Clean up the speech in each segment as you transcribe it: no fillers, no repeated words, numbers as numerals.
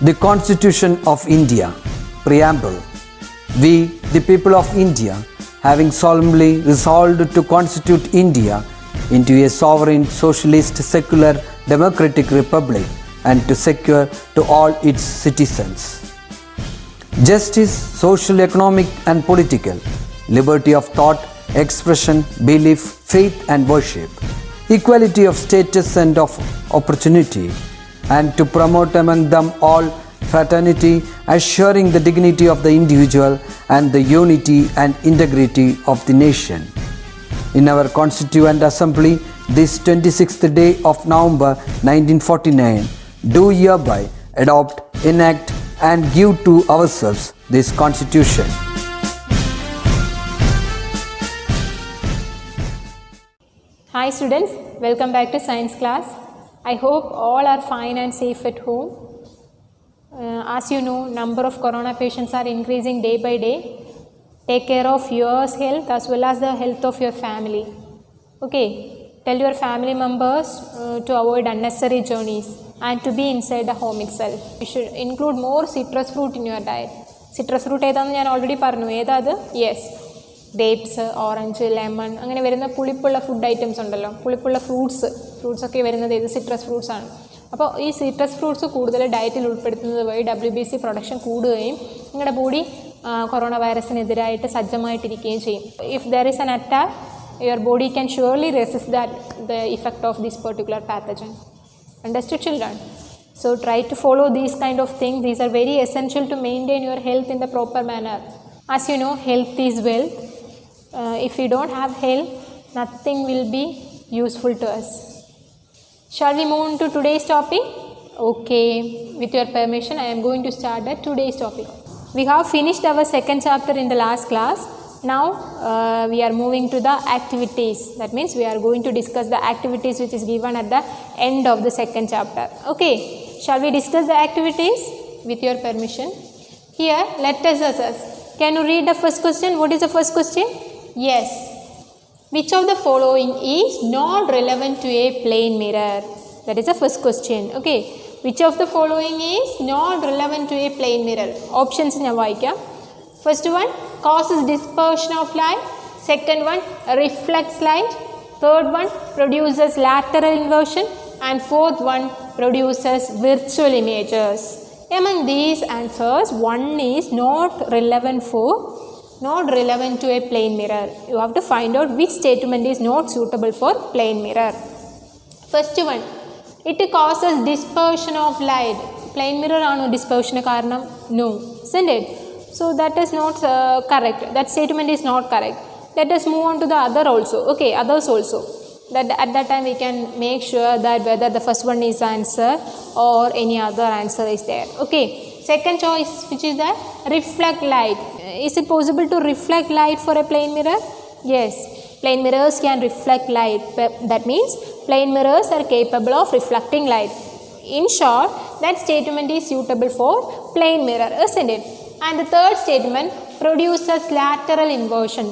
The Constitution of India, Preamble. We, the people of India, having solemnly resolved to constitute India into a sovereign, socialist, secular, democratic republic and to secure to all its citizens justice, social, economic and political, liberty of thought, expression, belief, faith and worship, equality of status and of opportunity, and to promote among them all fraternity, assuring the dignity of the individual and the unity and integrity of the nation. In our Constituent Assembly, this 26th day of November 1949, do hereby adopt, enact and give to ourselves this Constitution. Hi students, welcome back to science class. I hope all are fine and safe at home. As you know, number of corona patients are increasing day by day. Take care of your health as well as the health of your family. Okay, tell your family members to avoid unnecessary journeys and to be inside the home itself. You should include more citrus fruit in your diet. Citrus fruit ഏതാണെന്ന് ഞാൻ already പറഞ്ഞു. ഏതാ അത്? Yes, dates, orange, lemon, അങ്ങനെ വരുന്ന പുളിപ്പുള്ള food items ഉണ്ടല്ലോ, പുളിപ്പുള്ള fruits ഒക്കെ വരുന്നത് ഇത് സിട്രസ് ഫ്രൂട്ട്സ് ആണ്. അപ്പോൾ ഈ സിട്രസ് ഫ്രൂട്ട്സ് കൂടുതൽ ഡയറ്റിൽ ഉൾപ്പെടുത്തുന്നത് വഴി WBC പ്രൊഡക്ഷൻ കൂടുകയും നിങ്ങളുടെ ബോഡി കൊറോണ വൈറസിനെതിരായിട്ട് സജ്ജമായിട്ടിരിക്കുകയും ചെയ്യും. If there is an attack, your body can surely resist the effect of this particular pathogen. Understood children? So try to follow these kind of things. These are very essential to maintain your health in the proper manner. As you know, health is wealth. If you don't have health, nothing will be useful to us. Shall we move on to today's topic? Okay, with your permission, I am going to start today's topic. We have finished our second chapter in the last class. Now we are moving to the activities. That means we are going to discuss the activities which is given at the end of the second chapter. Okay, shall we discuss the activities? With your permission. Here, let us assess. Can you read the first question? What is the first question? Yes. Which of the following is not relevant to a plane mirror? That is the first question. Okay. Which of the following is not relevant to a plane mirror? Options in Avaika. First one, causes dispersion of light. Second one, reflects light. Third one, produces lateral inversion. And fourth one, produces virtual images. Among these answers, one is not relevant to a plane mirror. You have to find out which statement is not suitable for plane mirror. First one, it causes dispersion of light. Plane mirror aanu dispersion karanam? No, isn't it? So that is not correct. That statement is not correct. Let us move on to the other also. Okay, others also. That at that time we can make sure that whether the first one is answer or any other answer is there. Okay. Second choice, which is that reflect light. Is it possible to reflect light for a plane mirror? Yes. Plane mirrors can reflect light. That means plane mirrors are capable of reflecting light. In short, that statement is suitable for plane mirror, isn't it? And the third statement produces lateral inversion.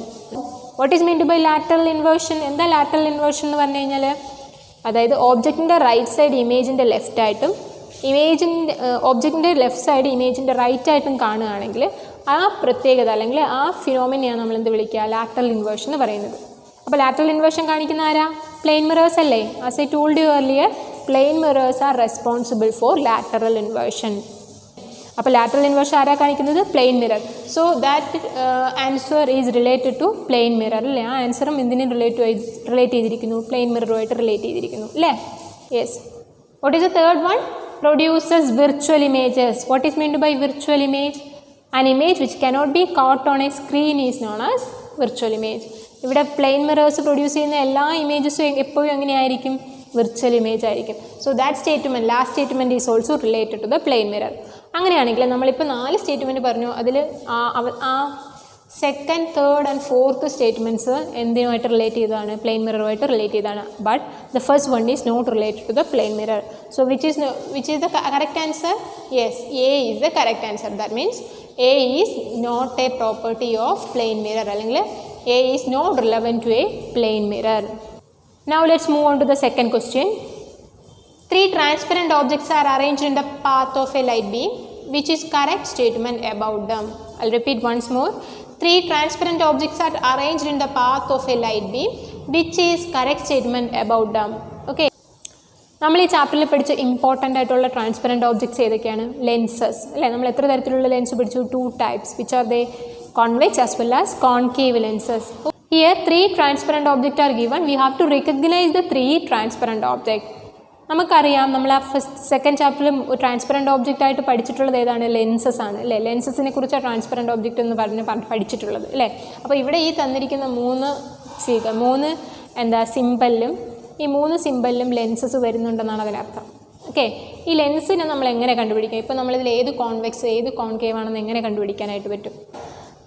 What is meant by lateral inversion? എന്താ lateral inversion എന്ന് പറഞ്ഞു കഴിഞ്ഞാൽ, അതായത് ഓബ്ജക്റ്റിൻ്റെ right side ഇമേജിൻ്റെ left ആയിട്ടും ഓബ്ജക്റ്റിൻ്റെ left side ഇമേജിൻ്റെ right ആയിട്ടും കാണുകയാണെങ്കിൽ ആ പ്രത്യേകത അല്ലെങ്കിൽ ആ ഫിനോമിനെയാണ് നമ്മൾ എന്ത് വിളിക്കുക, ലാറ്ററൽ ഇൻവേർഷൻ എന്ന് പറയുന്നത്. അപ്പോൾ ലാറ്ററൽ ഇൻവേർഷൻ കാണിക്കുന്ന ആരാ? പ്ലെയിൻ മിറേഴ്സ് അല്ലേ? As I told you earlier, plane mirrors are responsible for lateral inversion. അപ്പോൾ ലാറ്ററൽ ഇൻവേർഷൻ ആരാ കാണിക്കുന്നത്? Plane mirror. So that answer is related to plane mirror അല്ലേ? ആ ആൻസറും എന്തിനും റിലേറ്റ് ചെയ്തിരിക്കുന്നു? പ്ലെയിൻ മിററുമായിട്ട് റിലേറ്റ് ചെയ്തിരിക്കുന്നു അല്ലേ? Yes. What is the third one? Produces virtual images. What is meant by virtual image? An image which cannot be caught on a screen is known as virtual image. ഇവിടെ plane mirrors produce ചെയ്യുന്ന എല്ലാ ഇമേജസും എപ്പോഴും എങ്ങനെയായിരിക്കും? Virtual image ആയിരിക്കും. So that statement, last statement is also related to the plane mirror. അങ്ങനെയാണെങ്കിൽ നമ്മളിപ്പോൾ 4 statement പറഞ്ഞു. അതിൽ ആ second, third and fourth statements എന്തിനുമായിട്ട് റിലേറ്റ് ചെയ്തതാണ്? പ്ലെയിൻ മിററുമായിട്ട് റിലേറ്റ് ചെയ്തതാണ്. But the first one is not related to the plane mirror. So which is the correct answer? Yes, A is the correct answer. That means A is not a property of plane mirror, അല്ലെങ്കിൽ A is not relevant to a plane mirror. Now let's move on to the second question. Three transparent objects are arranged in the path of a light beam. Which is correct statement about them? I'll repeat once more. Three transparent objects are arranged in the path of a light beam. Which is correct statement about them? Okay. നമ്മൾ ഈ ചാപ്റ്ററിൽ പഠിച്ച important ആയിട്ടുള്ള transparent objects ഏതൊക്കെയാണ്? Lenses അല്ലേ? നമ്മൾ എത്ര തരത്തിലുള്ള ലെൻസ് പഠിച്ചു? 2 types. Which are they? Convex as well as concave lenses. Here 3 transparent objects are given. We have to recognize the 3 transparent objects. നമുക്കറിയാം, നമ്മൾ ആ സെക്കൻഡ് ചാപ്റ്ററിൽ ട്രാൻസ്പെറൻറ്റ് ഓബ്ജക്റ്റ് ആയിട്ട് പഠിച്ചിട്ടുള്ളത് ഏതാണ്? ലെൻസസ് ആണ് അല്ലേ? ലെൻസസിനെ കുറിച്ച് ട്രാൻസ്പെറൻറ്റ് ഓബ്ജക്റ്റ് എന്ന് പറഞ്ഞ് പഠിച്ചിട്ടുള്ളത് അല്ലേ? അപ്പോൾ ഇവിടെ ഈ തന്നിരിക്കുന്ന 3 സിമ്പലിലും ഈ 3 സിമ്പലിലും ലെൻസസ് വരുന്നുണ്ടെന്നാണ് അതിനർത്ഥം. ഓക്കെ, ഈ ലെൻസിനെ നമ്മൾ എങ്ങനെ കണ്ടുപിടിക്കാം? ഇപ്പോൾ നമ്മളിതിൽ ഏത് കോൺവെക്സ് ഏത് കോൺകേവ് ആണെന്ന് എങ്ങനെ കണ്ടുപിടിക്കാനായിട്ട് പറ്റും?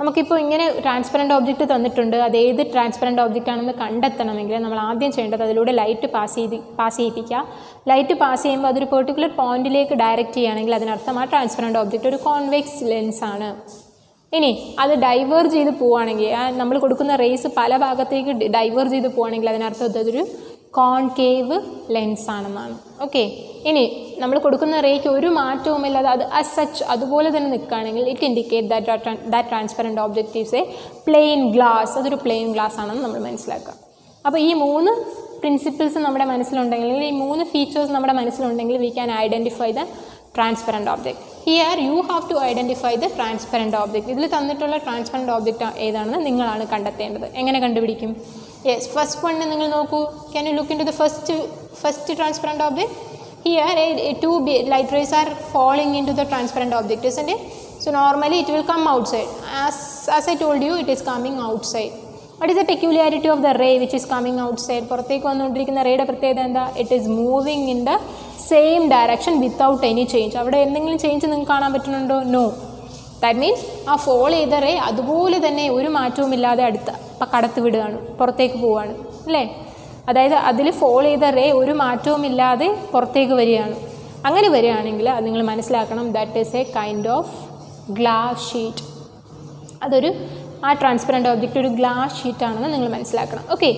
നമുക്കിപ്പോൾ ഇങ്ങനെ ട്രാൻസ്പെറൻറ്റ് ഓബ്ജക്റ്റ് തന്നിട്ടുണ്ട്, അത് ഏത് ട്രാൻസ്പെറൻറ്റ് ഓബ്ജക്റ്റ് ആണെന്ന് കണ്ടെത്തണമെങ്കിൽ നമ്മൾ ആദ്യം ചെയ്യേണ്ടത് അതിലൂടെ ലൈറ്റ് പാസ് ചെയ്യിപ്പിക്കുക. ലൈറ്റ് പാസ് ചെയ്യുമ്പോൾ അതൊരു പെർട്ടിക്കുലർ പോയിന്റിലേക്ക് ഡയറക്റ്റ് ചെയ്യുകയാണെങ്കിൽ അതിനർത്ഥം ആ ട്രാൻസ്പെറൻറ്റ് ഓബ്ജക്റ്റ് ഒരു കോൺവെക്സ് ലെൻസാണ്. ഇനി അത് ഡൈവേർജ് ചെയ്ത് പോവുകയാണെങ്കിൽ, നമ്മൾ കൊടുക്കുന്ന റേസ് പല ഭാഗത്തേക്ക് ഡൈവേർജ് ചെയ്ത് പോവുകയാണെങ്കിൽ അതിനർത്ഥം അതൊരു കോൺകേവ് ലെൻസ് ആണെന്നാണ്. ഓക്കെ, ഇനി നമ്മൾ കൊടുക്കുന്ന റേക്ക് ഒരു മാറ്റവുമില്ലാതെ അത് അസ് സച്ച് അതുപോലെ തന്നെ നിൽക്കുകയാണെങ്കിൽ it indicate that transparent object is a plain glass. അതൊരു പ്ലെയിൻ ഗ്ലാസ് ആണെന്ന് നമ്മൾ മനസ്സിലാക്കുക. അപ്പോൾ ഈ 3 പ്രിൻസിപ്പിൾസ് നമ്മുടെ മനസ്സിലുണ്ടെങ്കിൽ, ഈ 3 ഫീച്ചേഴ്സ് നമ്മുടെ മനസ്സിലുണ്ടെങ്കിൽ we can identify the transparent object. Here you have to identify the transparent object. ഇതിൽ തന്നിട്ടുള്ള ട്രാൻസ്പെറൻറ്റ് ഓബ്ജക്റ്റ് ഏതാണെന്ന് നിങ്ങളാണ് കണ്ടെത്തേണ്ടത്. എങ്ങനെ കണ്ടുപിടിക്കും? യെസ്, ഫസ്റ്റ് വൺ നിങ്ങൾ നോക്കൂ. Can you look into the first transparent object? Here 2 light rays are falling into the transparent object, isn't it? So normally it will come outside. As I told you, it is coming outside. What is the peculiarity of the ray which is coming outside? പുറത്തേക്ക് വന്നുകൊണ്ടിരിക്കുന്ന റേയുടെ പ്രത്യേകത എന്താ? It is moving in the same direction without any change. അവിടെ എന്തെങ്കിലും change നിങ്ങൾക്ക് കാണാൻ പറ്റുന്നുണ്ടോ? No. That means ആ ഫോൾ ചെയ്ത റേ അതുപോലെ തന്നെ ഒരു മാറ്റവും ഇല്ലാതെ കടത്തി വിടുകയാണ്, പുറത്തേക്ക് പോവുകയാണ് അല്ലേ? അതായത് അതിൽ ഫോൾ ചെയ്ത റേ ഒരു മാറ്റവും ഇല്ലാതെ പുറത്തേക്ക് വരികയാണ്. അങ്ങനെ വരികയാണെങ്കിൽ അത് നിങ്ങൾ മനസ്സിലാക്കണം, that is a kind of glass sheet. അതൊരു ആ ട്രാൻസ്പെറൻറ്റ് ഓബ്ജക്റ്റ് ഒരു ഗ്ലാസ് ഷീറ്റ് ആണെന്ന് നിങ്ങൾ മനസ്സിലാക്കണം. Okay,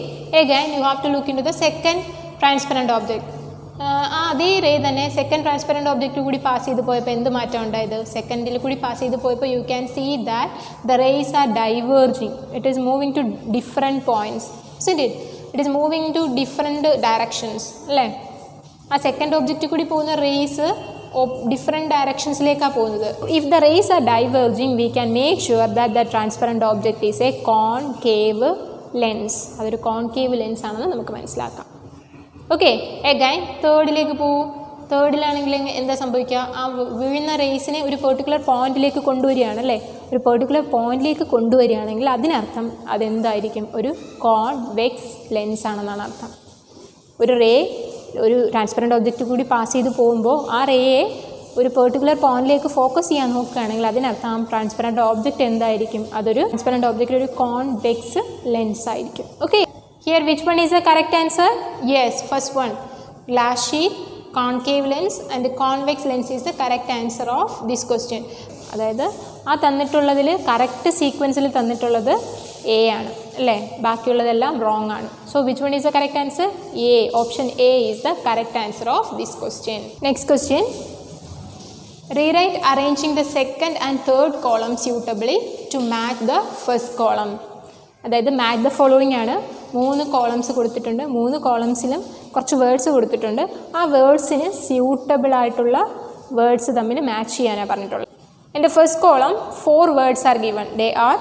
again you have to look into the second transparent object. അതേ റേ തന്നെ സെക്കൻഡ് ട്രാൻസ്പെറൻറ്റ് ഓബ്ജക്റ്റ് കൂടി പാസ് ചെയ്ത് പോയപ്പോൾ എന്ത് മാറ്റം ഉണ്ടായത്? സെക്കൻഡിൽ കൂടി പാസ് ചെയ്ത് പോയപ്പോൾ you can see that the rays are diverging. It is moving to different points. Isn't it? It is moving to different directions അല്ലേ? ആ സെക്കൻഡ് ഒബ്ജക്റ്റ് കൂടി പോകുന്ന റേസ് ഡിഫറെൻറ്റ് ഡയറക്ഷൻസിലേക്കാണ് പോകുന്നത്. If the rays are diverging we can make sure that the transparent object is a concave lens. അതൊരു concave lens ആണെന്ന് നമുക്ക് മനസ്സിലാക്കാം. ഓക്കെ, എഗൈൻ തേർഡിലേക്ക് പോവും. തേർഡിലാണെങ്കിൽ എന്താ സംഭവിക്കുക? ആ വീഴുന്ന റേസിനെ ഒരു പെർട്ടിക്കുലർ പോയിന്റിലേക്ക് കൊണ്ടുവരികയാണ് അല്ലേ? ഒരു പെർട്ടിക്കുലർ പോയിന്റിലേക്ക് കൊണ്ടുവരികയാണെങ്കിൽ അതിനർത്ഥം അതെന്തായിരിക്കും? ഒരു കോൺവെക്സ് ലെൻസ് ആണെന്നാണ് അർത്ഥം. ഒരു റേ ഒരു ട്രാൻസ്പെറൻറ്റ് ഒബ്ജക്റ്റ് കൂടി പാസ് ചെയ്ത് പോകുമ്പോൾ ആ റേയെ ഒരു പെർട്ടിക്കുലർ പോയിന്റിലേക്ക് ഫോക്കസ് ചെയ്യാൻ നോക്കുകയാണെങ്കിൽ അതിനർത്ഥം ട്രാൻസ്പെറൻറ്റ് ഓബ്ജക്റ്റ് എന്തായിരിക്കും? അതൊരു ട്രാൻസ്പെറൻറ്റ് ഒബ്ജക്റ്റ് ഒരു കോൺവെക്സ് ലെൻസ് ആയിരിക്കും. Okay, here which one is the correct answer? Yes, first one, glass sheet, concave lens and convex lens is the correct answer of this question. അതായത് ആ തന്നിട്ടുള്ളതിൽ correct സീക്വൻസിൽ തന്നിട്ടുള്ളത് A ആണ് അല്ലേ? ബാക്കിയുള്ളതെല്ലാം wrong ആണ്. So which one is the correct answer? A. Option A is the correct answer of this question. Next question, rewrite arranging the second and third column suitably to match the first column. അതായത് match the following ആണ്. 3 columns കൊടുത്തിട്ടുണ്ട്. 3 കോളംസിലും കുറച്ച് words കൊടുത്തിട്ടുണ്ട്. ആ വേർഡ്സിന് suitable ആയിട്ടുള്ള words തമ്മിൽ match ചെയ്യാനാണ് പറഞ്ഞിട്ടുള്ളത്. In the first column 4 words are given. They are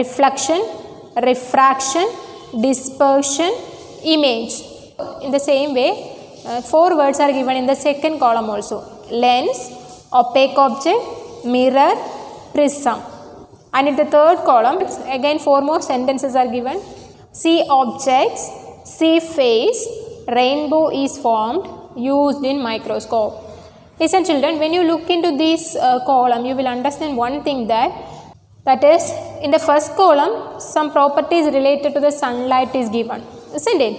reflection, refraction, dispersion, image. In the same way 4 words are given in the second column also. Lens, opaque object, mirror, prism. And in the third column again 4 more sentences are given. See objects, see face, rainbow is formed, used in microscope. Listen children, when you look into this column you will understand one thing, that is in the first column some properties related to the sunlight is given, isn't it?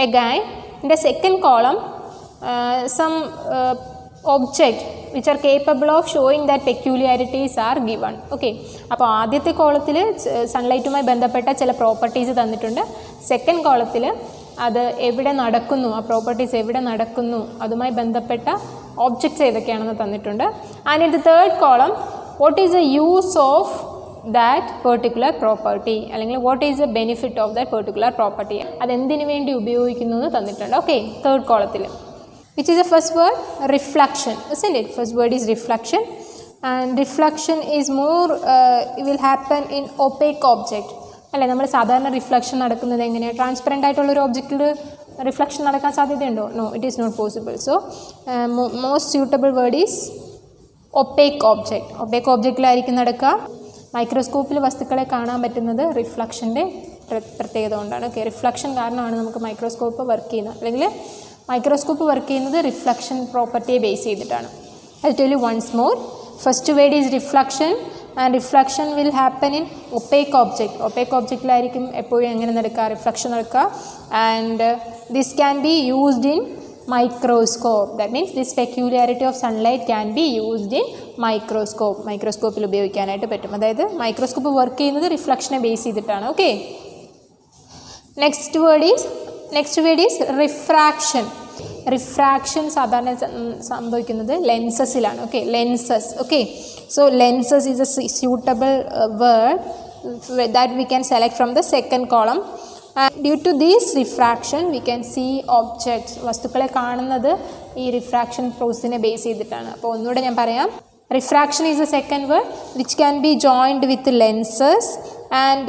Again in the second column some object which are capable of showing that peculiarities are given. Okay, അപ്പോൾ ആദ്യത്തെ കോളത്തിൽ സൺലൈറ്റുമായി ബന്ധപ്പെട്ട ചില properties തന്നിട്ടുണ്ട്. Second കോളത്തിൽ അത് എവിടെ നടക്കുന്നു, ആ പ്രോപ്പർട്ടീസ് എവിടെ നടക്കുന്നു, അതുമായി ബന്ധപ്പെട്ട ഓബ്ജക്ട്സ് ഏതൊക്കെയാണെന്ന് തന്നിട്ടുണ്ട്. And in the third column what is the use of that particular property, അല്ലെങ്കിൽ what is the benefit of that particular property, അതെന്തിനു വേണ്ടി ഉപയോഗിക്കുന്നു എന്ന് തന്നിട്ടുണ്ട്. ഓക്കെ, തേർഡ് കോളത്തിൽ which is the first word? Reflection, isn't it? First word is reflection, and reflection is more will happen in opaque object. അല്ലേ, നമ്മൾ സാധാരണ reflection നടക്കുന്നത് എങ്ങനെയാണ്? ട്രാൻസ്പെറൻ്റ് ആയിട്ടുള്ളൊരു ഒബ്ജക്റ്റിൽ റിഫ്ലക്ഷൻ നടക്കാൻ സാധ്യതയുണ്ടോ? No, it is not possible. So most suitable word is opaque object. Opaque ഒബ്ജക്റ്റിലായിരിക്കും നടക്കുക. മൈക്രോസ്കോപ്പിൽ വസ്തുക്കളെ കാണാൻ പറ്റുന്നത് റിഫ്ലക്ഷൻ്റെ പ്രത്യേകത കൊണ്ടാണ്. ഓക്കെ, റിഫ്ലക്ഷൻ കാരണമാണ് നമുക്ക് മൈക്രോസ്കോപ്പ് വർക്ക് ചെയ്യുന്നത്, അല്ലെങ്കിൽ മൈക്രോസ്കോപ്പ് വർക്ക് ചെയ്യുന്നത് റിഫ്ലക്ഷൻ പ്രോപ്പർട്ടിയെ ബേസ് ചെയ്തിട്ടാണ്. I tell you once more. First word is reflection, and reflection will happen in opaque object. Opaque ഒബ്ജക്റ്റിലായിരിക്കും എപ്പോഴും എങ്ങനെ നടക്കുക? റിഫ്ലക്ഷൻ നടക്കുക. And this can be used in microscope. That means this peculiarity of sunlight can be used in microscope. മൈക്രോസ്കോപ്പിൽ ഉപയോഗിക്കാനായിട്ട് പറ്റും. അതായത് microscope work ചെയ്യുന്നത് റിഫ്ലക്ഷനെ ബേസ് ചെയ്തിട്ടാണ്. Okay, next word is refraction. Refraction സാധാരണ സംഭവിക്കുന്നത് ലെൻസസിലാണ്. Okay, lenses. Okay, so lenses is a suitable word that we can select from the second column. Due to these refraction we can see objects. വസ്തുക്കളെ കാണുന്നത് ഈ refraction പ്രോസസ്സിനെ base ചെയ്തിട്ടാണ്. അപ്പോൾ ഒന്നുകൂടെ ഞാൻ പറയാം. Refraction is the second word which can be joined with lenses, and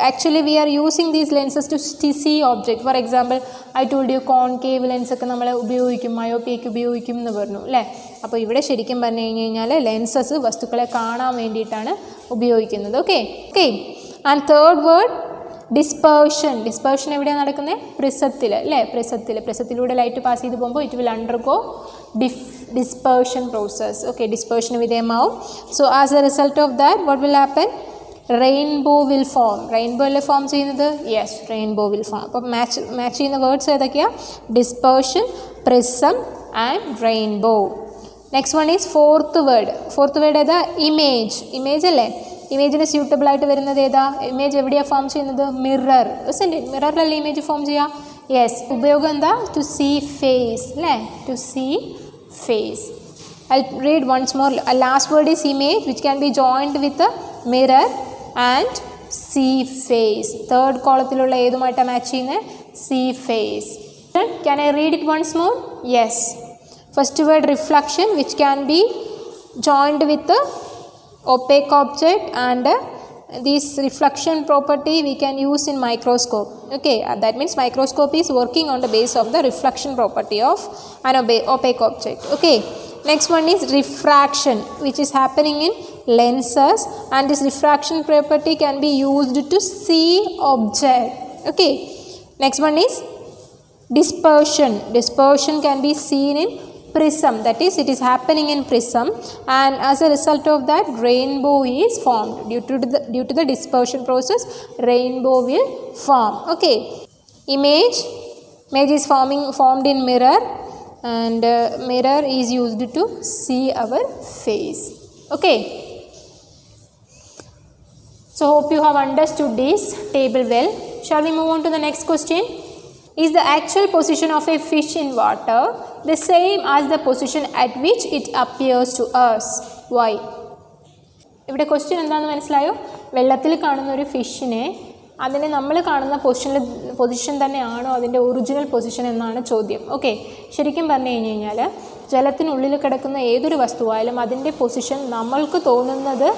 actually we are using these lenses to see object. For example, I told you concave lens ഒക്കെ നമ്മൾ ഉപയോഗിക്കും, മയോപ്പിയയ്ക്ക് ഉപയോഗിക്കും എന്ന് പറഞ്ഞു അല്ലേ. അപ്പോൾ ഇവിടെ ശരിക്കും പറഞ്ഞു കഴിഞ്ഞാൽ ലെൻസസ് വസ്തുക്കളെ കാണാൻ വേണ്ടിയിട്ടാണ് ഉപയോഗിക്കുന്നത്. Okay, and third word dispersion. Dispersion എവിടെയാണ് നടക്കുന്നത്? പ്രിസത്തിൽ അല്ലേ. പ്രിസത്തിലൂടെ ലൈറ്റ് പാസ് ചെയ്ത് പോകുമ്പോൾ it will undergo dispersion process. Okay, dispersion വിധേയമാവും. So as a result of that what will happen? Rainbow will form. Rainbow അല്ലേ ഫോം ചെയ്യുന്നത്? Yes, rainbow will form. അപ്പോൾ match ചെയ്യുന്ന words ഏതൊക്കെയാണ്? Dispersion, prism and rainbow. Next one is fourth word ഏതാ? Image അല്ലേ. ഇമേജിന് suitable ആയിട്ട് വരുന്നത് ഏതാ? ഇമേജ് എവിടെയാണ് ഫോം ചെയ്യുന്നത്? മിറർ. മിററിലല്ലേ ഇമേജ് ഫോം ചെയ്യുക? യെസ്. ഉപയോഗം എന്താ? ടു സീ ഫേസ് അല്ലേ. To see face. I'll read once more. A last word is image which can be joined with a mirror and see face. Third column ഏതുമായിട്ടാ match ചെയ്യുന്നത്? see face. Can I read it once more? Yes. First word reflection which can be joined with a opaque object, and this reflection property we can use in microscope. Okay, that means microscope is working on the base of the reflection property of an opaque object. Okay, next one is refraction which is happening in lenses, and this refraction property can be used to see object. Okay, next one is dispersion can be seen in prism. That is, it is happening in prism, and as a result of that rainbow is formed. Due to the dispersion process, rainbow will form. Okay, image is formed in mirror, and mirror is used to see our face. Okay, so hope you have understood this table well. Shall we move on to the next question? Is the actual position of a fish in water the same as the position at which it appears to us? Why? ഇവിടെ question എന്താണെന്ന് മനസ്സിലായോ? വെള്ളത്തിൽ കാണുന്ന ഒരു ഫിഷിനെ അതിനെ നമ്മൾ കാണുന്ന position തന്നെയാണോ അതിൻ്റെ ഒറിജിനൽ പൊസിഷൻ എന്നാണ് ചോദ്യം. ഓക്കെ, ശരിക്കും പറഞ്ഞു കഴിഞ്ഞാൽ ജലത്തിനുള്ളിൽ കിടക്കുന്ന ഏതൊരു വസ്തുവായാലും അതിൻ്റെ പൊസിഷൻ നമ്മൾക്ക് തോന്നുന്നത്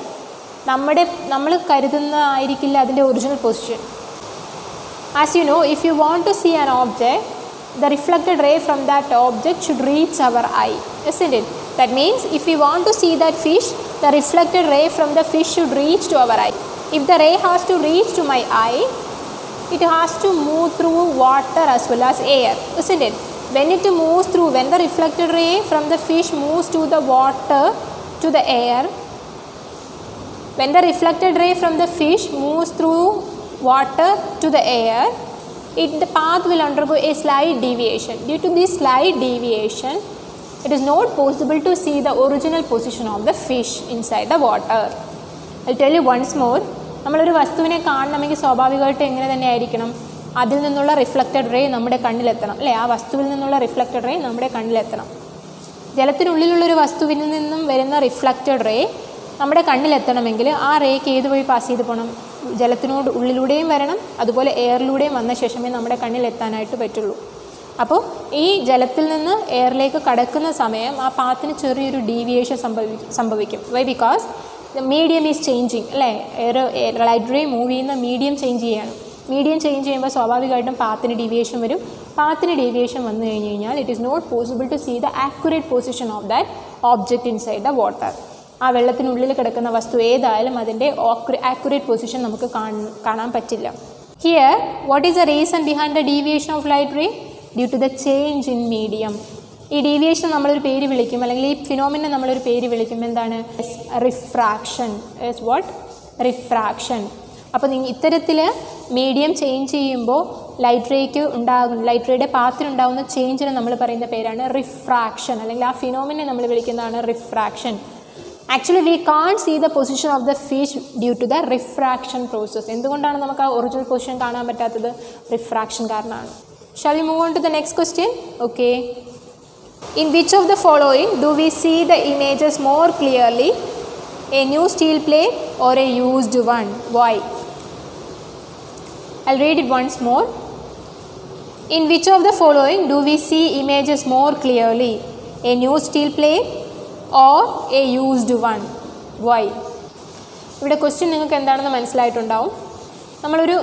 നമ്മൾ കരുതുന്ന ആയിരിക്കില്ല അതിൻ്റെ original position. As you know, if you want to see an object, the reflected ray from that object should reach our eye, isn't it? That means if we want to see that fish, the reflected ray from the fish should reach to our eye. If the ray has to reach to my eye, it has to move through water as well as air, isn't it? When the reflected ray from the fish moves to the water, to the air, when the reflected ray from the fish moves through water to the air, the path will undergo a slight deviation. Due to this slight deviation, it is not possible to see the original position of the fish inside the water. I'll tell you once more. നമ്മളൊരു വസ്തുവിനെ കാണണമെങ്കിൽ സ്വാഭാവികമായിട്ട് എങ്ങനെ തന്നെ ആയിരിക്കണം? അതിൽ നിന്നുള്ള reflected ray നമ്മുടെ കണ്ണിലെത്തണം അല്ലേ, ആ വസ്തുവിൽ നിന്നുള്ള റിഫ്ലക്റ്റഡ് റേ നമ്മുടെ കണ്ണിലെത്തണം. ജലത്തിനുള്ളിലുള്ളൊരു വസ്തുവിൽ നിന്നും വരുന്ന റിഫ്ലക്റ്റഡ് റേ നമ്മുടെ കണ്ണിലെത്തണമെങ്കിൽ ആ റേക്ക് ഏത് വഴി പാസ് ചെയ്ത് പോകണം? ജലത്തിനോട് ഉള്ളിലൂടെയും വരണം, അതുപോലെ എയറിലൂടെയും വന്ന ശേഷമേ നമ്മുടെ കണ്ണിലെത്താനായിട്ട് പറ്റുള്ളൂ. അപ്പോൾ ഈ ജലത്തിൽ നിന്ന് എയറിലേക്ക് കടക്കുന്ന സമയം ആ പാത്തിന് ചെറിയൊരു ഡീവിയേഷൻ സംഭവിക്കും. Why? Because the medium is changing അല്ലേ, ലൈറ്റ് റേ മൂവ് ചെയ്യുന്ന മീഡിയം ചേഞ്ച് ചെയ്യുകയാണ്. മീഡിയം ചേഞ്ച് ചെയ്യുമ്പോൾ സ്വാഭാവികമായിട്ടും പാത്തിന് ഡീവിയേഷൻ വരും. പാത്തിന് ഡീവിയേഷൻ വന്നു കഴിഞ്ഞ് കഴിഞ്ഞാൽ it is not possible to see the accurate position of that object inside the water. ആ വെള്ളത്തിനുള്ളിൽ കിടക്കുന്ന വസ്തു ഏതായാലും അതിൻ്റെ ആക്യുറേറ്റ് പൊസിഷൻ നമുക്ക് കാണാൻ പറ്റില്ല. Here what is the reason behind the deviation of light ray? Due to the change in medium. ഈ ഡീവിയേഷൻ നമ്മളൊരു പേര് വിളിക്കും, അല്ലെങ്കിൽ ഈ ഫിനോമിനെ നമ്മളൊരു പേര് വിളിക്കും. എന്താണ്? റിഫ്രാക്ഷൻ. Is what? റിഫ്രാക്ഷൻ. അപ്പോൾ ഇത്തരത്തിൽ മീഡിയം ചേഞ്ച് ചെയ്യുമ്പോൾ ലൈറ്റ് റേയുടെ പാത്തിനുണ്ടാകുന്ന ചേഞ്ചിന് നമ്മൾ പറയുന്ന പേരാണ് റിഫ്രാക്ഷൻ, അല്ലെങ്കിൽ ആ ഫിനോമിനെ നമ്മൾ വിളിക്കുന്നതാണ് refraction. Actually we can't see the position of the fish due to the refraction process. എന്തുകൊണ്ടാണ് നമുക്ക് ആ ഒറിജിനൽ പൊസിഷൻ കാണാൻ പറ്റാത്തത്? റിഫ്രാക്ഷൻ കാരണമാണ്. Shall we move on to the next question? Okay. In which of the following do we see the images more clearly? A new steel plate or a used one? Why? I'll read it once more. In which of the following do we see images more clearly? A new steel plate or a used one? Why? ഇവിടെ question നിങ്ങൾക്ക് എന്താണെന്ന് മനസ്സിലായിട്ടുണ്ടാവും. നമ്മളൊരു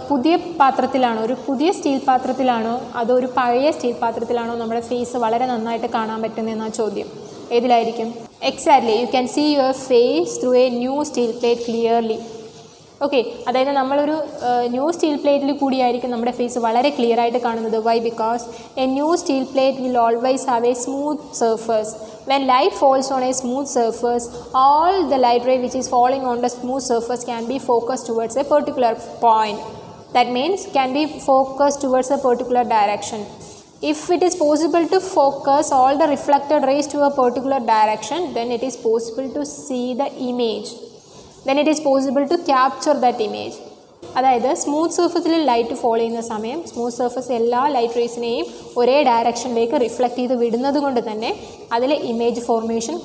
പുതിയ പാത്രത്തിലാണോ, ഒരു പുതിയ steel പാത്രത്തിലാണോ അതോ ഒരു പഴയ സ്റ്റീൽ പാത്രത്തിലാണോ നമ്മുടെ ഫേസ് വളരെ നന്നായിട്ട് കാണാൻ പറ്റുന്നതെന്നാണ് ചോദ്യം. ഏതിലായിരിക്കും? Exactly, you can see your face through a new steel plate clearly. Okay, അതായത് നമ്മളൊരു ന്യൂ സ്റ്റീൽ പ്ലേറ്റിൽ കൂടിയായിരിക്കും നമ്മുടെ ഫേസ് വളരെ ക്ലിയർ ആയിട്ട് കാണുന്നത്. Why? Because a new steel plate will always have a smooth surface. When light falls on a smooth surface, all the light ray which is falling on the smooth surface can be focused towards a particular point. That means can be focused towards a particular direction. If it is possible to focus all the reflected rays to a particular direction, then it is possible to see the image. Then it is possible to capture that image. അതായത് smooth സർഫസിൽ light fall ചെയ്യുന്ന സമയം smooth surface എല്ലാ light റേസിനെയും ഒരേ ഡയറക്ഷനിലേക്ക് reflect ചെയ്ത് വിടുന്നത് കൊണ്ട് തന്നെ അതിൽ ഇമേജ് ഫോർമേഷൻ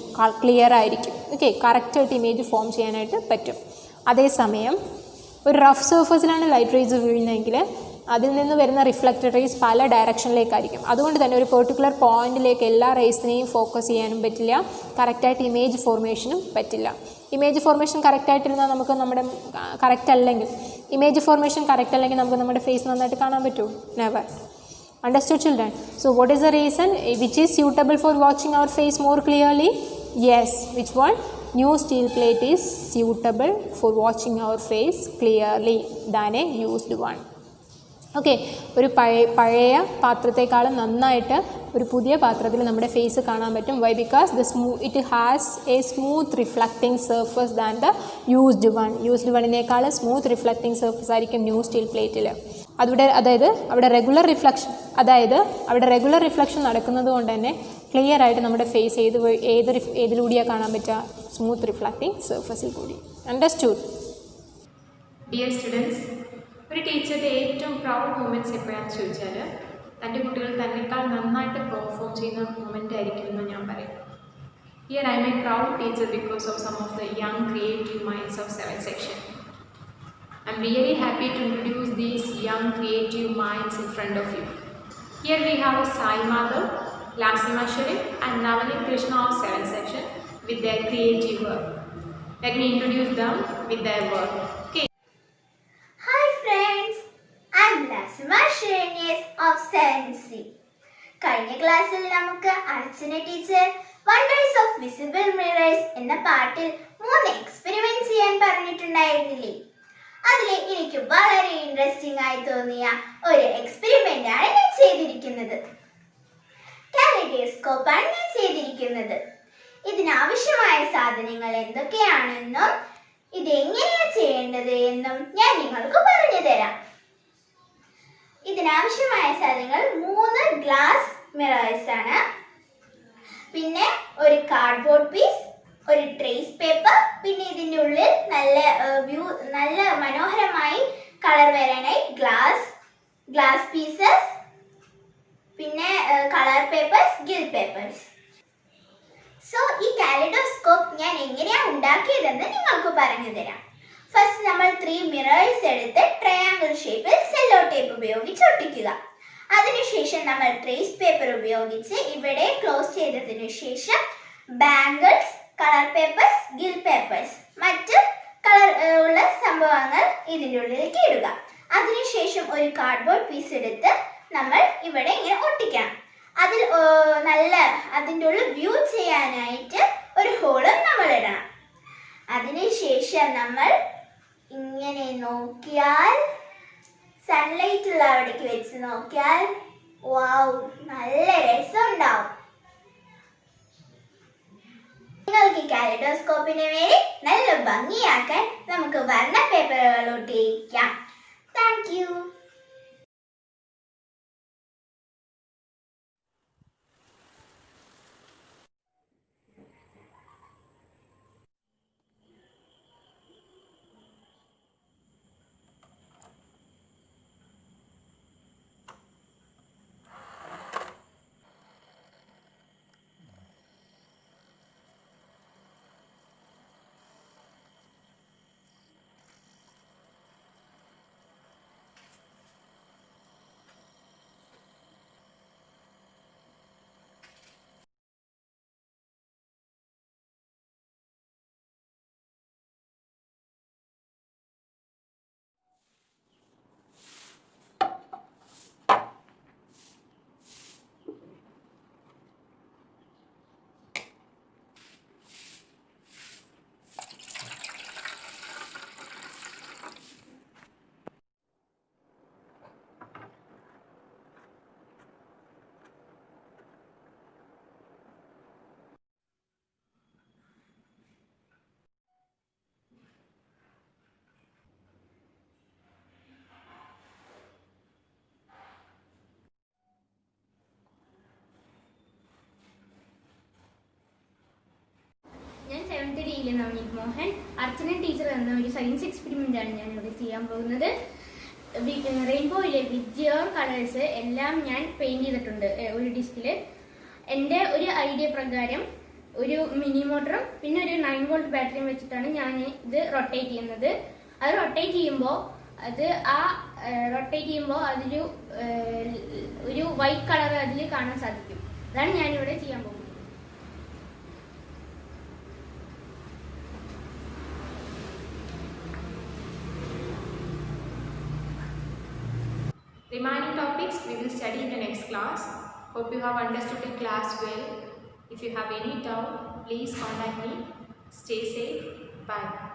ക്ലിയർ ആയിരിക്കും. ഓക്കെ, കറക്റ്റായിട്ട് ഇമേജ് ഫോം ചെയ്യാനായിട്ട് പറ്റും. അതേസമയം ഒരു റഫ് സർഫസിലാണ് ലൈറ്റ് റേസ് വീഴുന്നതെങ്കിൽ അതിൽ നിന്ന് വരുന്ന റിഫ്ലക്റ്റഡ് റേസ് പല ഡയറക്ഷനിലേക്കായിരിക്കും. അതുകൊണ്ട് തന്നെ ഒരു പെർട്ടിക്കുലർ പോയിന്റിലേക്ക് എല്ലാ റേസിനെയും ഫോക്കസ് ചെയ്യാനും പറ്റില്ല, കറക്റ്റായിട്ട് ഇമേജ് ഫോർമേഷനും പറ്റില്ല. ഇമേജ് ഫോർമേഷൻ കറക്റ്റായിട്ടിരുന്നാൽ നമുക്ക് നമ്മുടെ കറക്റ്റ് അല്ലെങ്കിൽ നമുക്ക് നമ്മുടെ ഫേസ് നന്നായിട്ട് കാണാൻ പറ്റുമോ? Never. Understood, children? So what is the reason which is suitable for watching our face more clearly? Yes, which one? New steel plate is suitable for watching our face clearly than a used one. Okay, ഒരു പഴയ പാത്രത്തെക്കാളും നന്നായിട്ട് ഒരു പുതിയ പാത്രത്തിൽ നമ്മുടെ face കാണാൻ പറ്റും. Why? Because it has a smooth reflecting surface than the used one. Used വണ്ണിനേക്കാളും സ്മൂത്ത് റിഫ്ലക്റ്റിംഗ് സർഫസ് ആയിരിക്കും ന്യൂ സ്റ്റീൽ പ്ലേറ്റിൽ. അവിടെ റെഗുലർ റിഫ്ലക്ഷൻ നടക്കുന്നത് കൊണ്ട് തന്നെ ക്ലിയർ ആയിട്ട് നമ്മുടെ ഫേസ് ഏതിലൂടെയാണ് കാണാൻ പറ്റുക? സ്മൂത്ത് റിഫ്ലക്റ്റിംഗ് സർഫസിൽ കൂടി. അണ്ടർസ്റ്റുഡ്? ഡിയർ സ്റ്റുഡൻസ്, ഒരു ടീച്ചറുടെ ഏറ്റവും പ്രൗഡ് മൊമെൻറ്റ്സ് എപ്പോഴാണെന്ന് ചോദിച്ചാൽ തൻ്റെ കുട്ടികൾ തന്നെക്കാൾ നന്നായിട്ട് പെർഫോം ചെയ്യുന്ന മൊമെൻ്റ് ആയിരിക്കും എന്ന് ഞാൻ പറയും. Here I am a proud teacher because of some of the young creative minds of 7th section. I am really happy to introduce these young creative minds in front of you. Here we have Sai Madhav, Lasima Sharif and Navaneet Krishna of 7th section with their creative work. Let me introduce them with their work. Okay. Hi friends, I am Lasima Sharif of 7th C. കഴിഞ്ഞ ക്ലാസ്സിൽ നമുക്ക് Archana teacher wonders of visible mirrors എന്ന പാട്ടിൽ 3 experiment ചെയ്യാൻ പറഞ്ഞിട്ടുണ്ടായിരുന്നില്ലേ? അതിലെ എനിക്ക് വളരെ interesting ആയി തോന്നിയ ഒരു എക്സ്പെരിമെന്റ് ആണ് ഞാൻ ചെയ്തിരിക്കുന്നത്. കാലിഡോസ്കോപ്പാണ് ഞാൻ ചെയ്തിരിക്കുന്നത്. ഇതിനാവശ്യമായ സാധനങ്ങൾ എന്തൊക്കെയാണെന്നും ഇതെങ്ങനെയാണ് ചെയ്യേണ്ടത് എന്നും ഞാൻ നിങ്ങൾക്ക് പറഞ്ഞു തരാം. ഇതിനാവശ്യമായ സാധനങ്ങൾ 3 ഗ്ലാസ് മിറേഴ്സ് ആണ്, പിന്നെ ഒരു കാർഡ്ബോർഡ് പീസ്, ഒരു ട്രേസ് പേപ്പർ, പിന്നെ ഇതിൻ്റെ ഉള്ളിൽ നല്ല മനോഹരമായി കളർ വരാനായി ഗ്ലാസ് ഗ്ലാസ് പീസസ്, പിന്നെ colour papers, Gill papers. So ഈ കാലിഡോസ്കോപ്പ് ഞാൻ എങ്ങനെയാണ് ഉണ്ടാക്കിയതെന്ന് നിങ്ങൾക്ക് പറഞ്ഞു തരാം. ഫസ്റ്റ് നമ്മൾ 3 മിറേഴ്സ് എടുത്ത് ട്രയാങ്കിൾ ഷേപ്പിൽ സെല്ലോ ടേപ്പ് ഉപയോഗിച്ച് ഒട്ടിക്കുക. അതിനുശേഷം നമ്മൾ ട്രേസ് പേപ്പർ ഉപയോഗിച്ച് ഇവിടെ ക്ലോസ് ചെയ്തതിനു ശേഷം bangles, colour papers, Gill papers, മറ്റ് കളർ ഉള്ള സംഭവങ്ങൾ ഇതിൻ്റെ ഉള്ളിലേക്ക് ഇടുക. അതിനുശേഷം ഒരു കാർഡ്ബോർഡ് പീസ് എടുത്ത് നമ്മൾ ഇവിടെ ഇങ്ങനെ ഒട്ടിക്കണം. അതിൽ അതിൻ്റെ ഉള്ളിൽ വ്യൂ ചെയ്യാനായിട്ട് ഒരു ഹോളും നമ്മൾ ഇടണം. അതിനുശേഷം നമ്മൾ ഇങ്ങനെ നോക്കിയാൽ, സൺലൈറ്റ് ഉള്ള അവിടേക്ക് വെച്ച് നോക്കിയാൽ വാവ്, നല്ല രസമുണ്ടാവും. നിങ്ങൾക്ക് ഈ കാലിഡോസ്കോപ്പിന് വേണ്ടി നല്ല ഭംഗിയാക്കാൻ നമുക്ക് വർണ്ണ പേപ്പറുകൾ ഒട്ടിക്കാം. Thank you. ഞാൻ 7th ഡിയിലെ നവനീത് മോഹൻ. അർച്ചന ടീച്ചർ എന്ന ഒരു സയൻസ് എക്സ്പെരിമെന്റ് ആണ് ഞാൻ ഇവിടെ ചെയ്യാൻ പോകുന്നത്. റെയിൻബോയിലെ വിത്ത് കളേഴ്സ് എല്ലാം ഞാൻ പെയിന്റ് ചെയ്തിട്ടുണ്ട് ഒരു ഡിസ്കിൽ. എൻ്റെ ഒരു ഐഡിയ പ്രകാരം ഒരു മിനി മോട്ടറും പിന്നെ ഒരു 9 വോൾട്ട് ബാറ്ററിയും വെച്ചിട്ടാണ് ഞാൻ ഇത് റൊട്ടേറ്റ് ചെയ്യുന്നത്. അത് റൊട്ടേറ്റ് ചെയ്യുമ്പോൾ അതിൽ ഒരു വൈറ്റ് കളർ അതിൽ കാണാൻ സാധിക്കും. അതാണ് ഞാനിവിടെ ചെയ്യാൻ പോകുന്നത്. Remaining topics we will study in the next class. Hope you have understood the class well. If you have any doubt, please contact me. Stay safe. Bye.